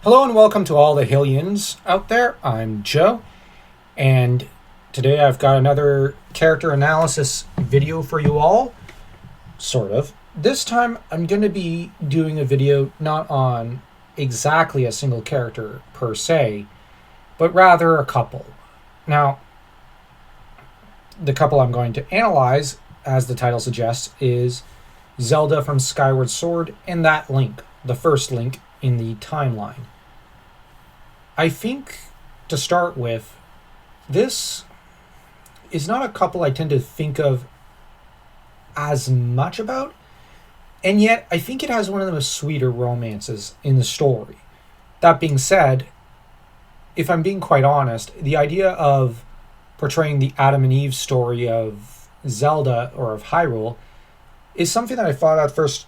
Hello and welcome to all the Hillians out there. I'm Joe, and today I've got another character analysis video for you all. Sort of. This time I'm going to be doing a video not on exactly a single character per se, but rather a couple. Now, the couple I'm going to analyze, as the title suggests, is Zelda from Skyward Sword and that Link, the first Link in the timeline. I think, to start with, this is not a couple I tend to think of as much about, and yet I think it has one of the most sweeter romances in the story. That being said, if I'm being quite honest, the idea of portraying the Adam and Eve story of Zelda or of Hyrule is something that I thought at first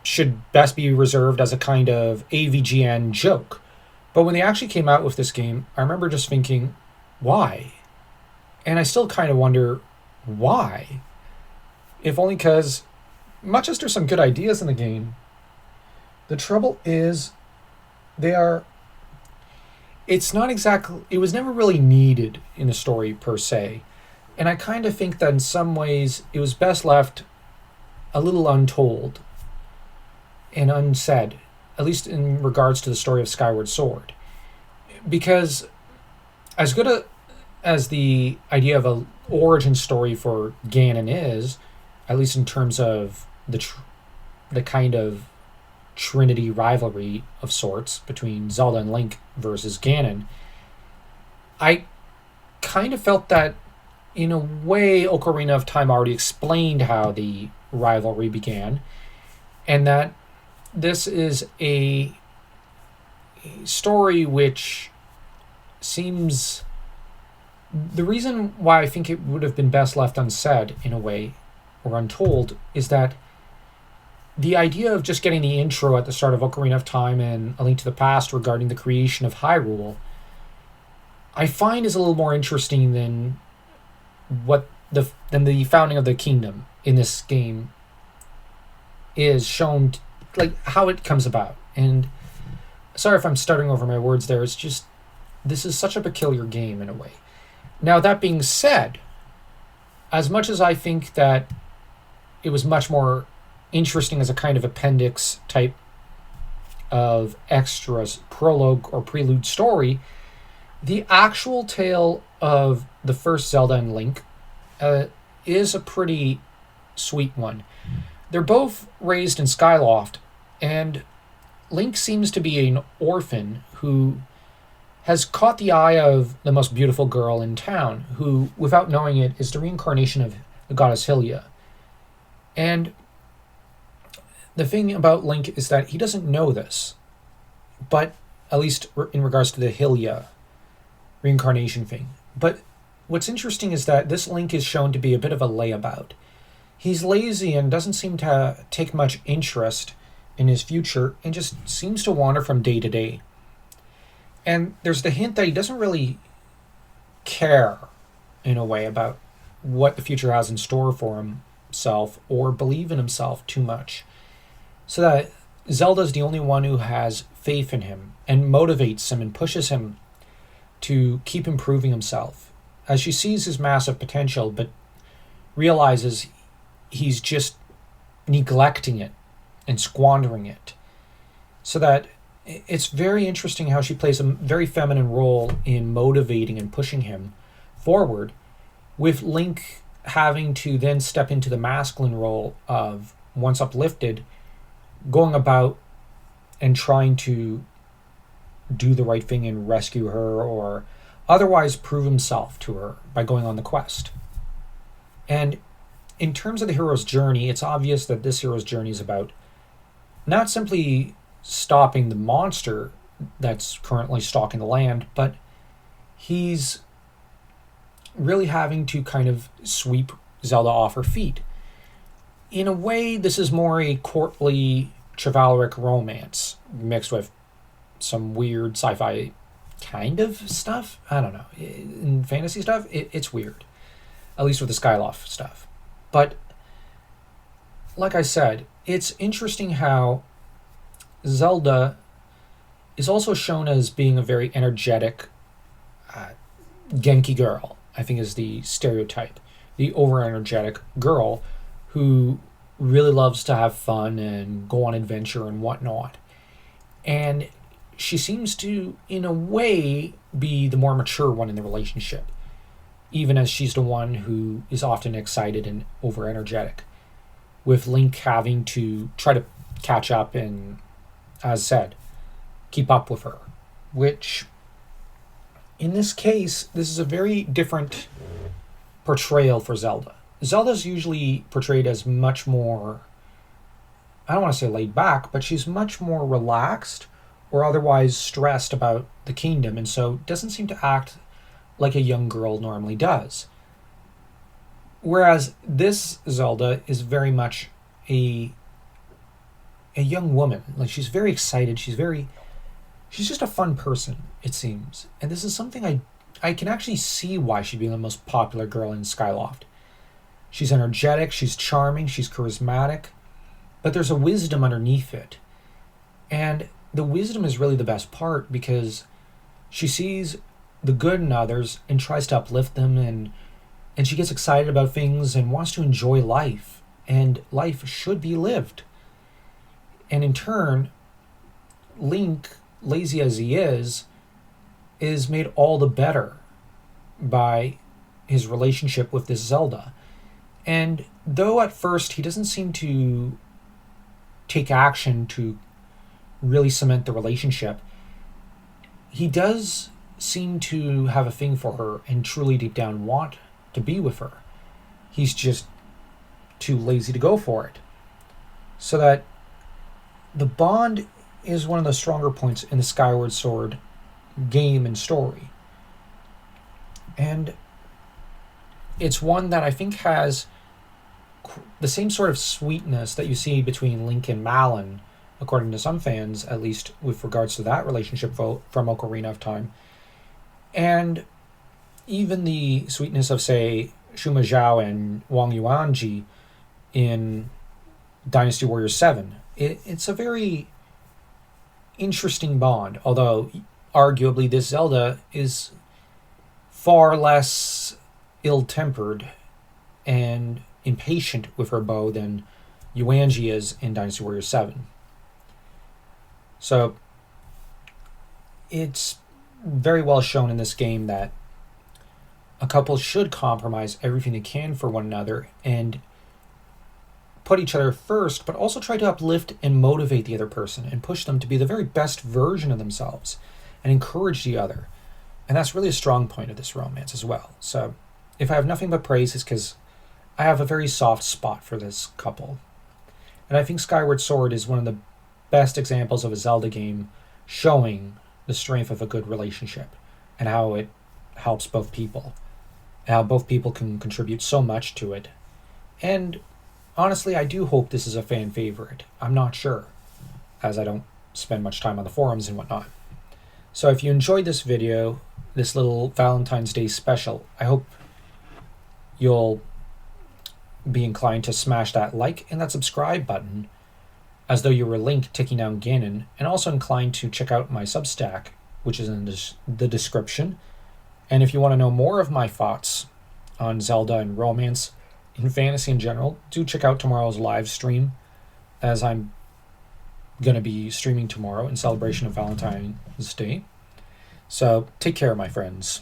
should best be reserved as a kind of AVGN joke. But when they actually came out with this game, I remember just thinking, why? And I still kind of wonder why. If only because, much as there's some good ideas in the game, the trouble is it's not exactly, it was never really needed in the story per se. And I kind of think that in some ways it was best left a little untold and unsaid, at least in regards to the story of Skyward Sword. Because as good as the idea of an origin story for Ganon is, at least in terms of the kind of Trinity rivalry of sorts between Zelda and Link versus Ganon, I kind of felt that in a way Ocarina of Time already explained how the rivalry began, and that this is a story which seems... The reason why I think it would have been best left unsaid, in a way, or untold, is that the idea of just getting the intro at the start of Ocarina of Time and A Link to the Past regarding the creation of Hyrule, I find is a little more interesting than than the founding of the kingdom in this game is shown, like how it comes about. And sorry if I'm starting over my words there, it's just, this is such a peculiar game in a way. Now, that being said, as much as I think that it was much more interesting as a kind of appendix type of extras, prologue or prelude story, the actual tale of the first Zelda and Link is a pretty sweet one. They're both raised in Skyloft, and Link seems to be an orphan who has caught the eye of the most beautiful girl in town, who, without knowing it, is the reincarnation of the goddess Hylia. And the thing about Link is that he doesn't know this, but at least in regards to the Hylia reincarnation thing. But what's interesting is that this Link is shown to be a bit of a layabout. He's lazy and doesn't seem to take much interest in his future and just seems to wander from day to day. And there's the hint that he doesn't really care, in a way, about what the future has in store for himself or believe in himself too much. So that Zelda's the only one who has faith in him and motivates him and pushes him to keep improving himself, as she sees his massive potential but realizes he's just neglecting it and squandering it. So that it's very interesting how she plays a very feminine role in motivating and pushing him forward, with Link having to then step into the masculine role of, once uplifted, going about and trying to do the right thing and rescue her or otherwise prove himself to her by going on the quest. And in terms of the hero's journey, it's obvious that this hero's journey is about not simply stopping the monster that's currently stalking the land, but he's really having to kind of sweep Zelda off her feet. In a way, this is more a courtly, chivalric romance mixed with some weird sci-fi kind of stuff. I don't know. In fantasy stuff, it's weird. At least with the Skyloft stuff. But, like I said, it's interesting how Zelda is also shown as being a very energetic uh, Genki girl, I think is the stereotype. The over energetic girl who really loves to have fun and go on adventure and whatnot. And she seems to, in a way, be the more mature one in the relationship, even as she's the one who is often excited and over energetic, with Link having to try to catch up and, as said, keep up with her. Which, in this case, this is a very different portrayal for Zelda. Zelda's usually portrayed as much more, I don't want to say laid back, but she's much more relaxed or otherwise stressed about the kingdom, and so doesn't seem to act like a young girl normally does. Whereas this Zelda is very much a young woman. Like, she's very excited, she's just a fun person, it seems. And this is something I can actually see why she'd be the most popular girl in Skyloft. She's energetic, she's charming, she's charismatic, but there's a wisdom underneath it. And the wisdom is really the best part, because she sees the good in others and tries to uplift them, and she gets excited about things and wants to enjoy life. And life should be lived. And in turn, Link, lazy as he is made all the better by his relationship with this Zelda. And though at first he doesn't seem to take action to really cement the relationship, he does seem to have a thing for her and truly deep down want to be with her. He's just too lazy to go for it. So that the bond is one of the stronger points in the Skyward Sword game and story. And it's one that I think has the same sort of sweetness that you see between Link and Malon, according to some fans, at least with regards to that relationship from Ocarina of Time. And even the sweetness of, say, Shuma Zhao and Wang Yuanji in Dynasty Warriors 7. It's a very interesting bond, although arguably this Zelda is far less ill-tempered and impatient with her bow than Yuanji is in Dynasty Warriors 7. So it's very well shown in this game that a couple should compromise everything they can for one another and put each other first, but also try to uplift and motivate the other person and push them to be the very best version of themselves and encourage the other. And that's really a strong point of this romance as well. So if I have nothing but praise, it's because I have a very soft spot for this couple. And I think Skyward Sword is one of the best examples of a Zelda game showing the strength of a good relationship and how it helps both people, and how both people can contribute so much to it. And honestly, I do hope this is a fan favorite. I'm not sure, as I don't spend much time on the forums and whatnot. So if you enjoyed this video, this little Valentine's Day special, I hope you'll be inclined to smash that like and that subscribe button, as though you were Link taking down Ganon, and also inclined to check out my Substack, which is in the description. And if you want to know more of my thoughts on Zelda and romance and fantasy in general, do check out tomorrow's live stream, as I'm going to be streaming tomorrow in celebration of Valentine's Day. So take care, my friends.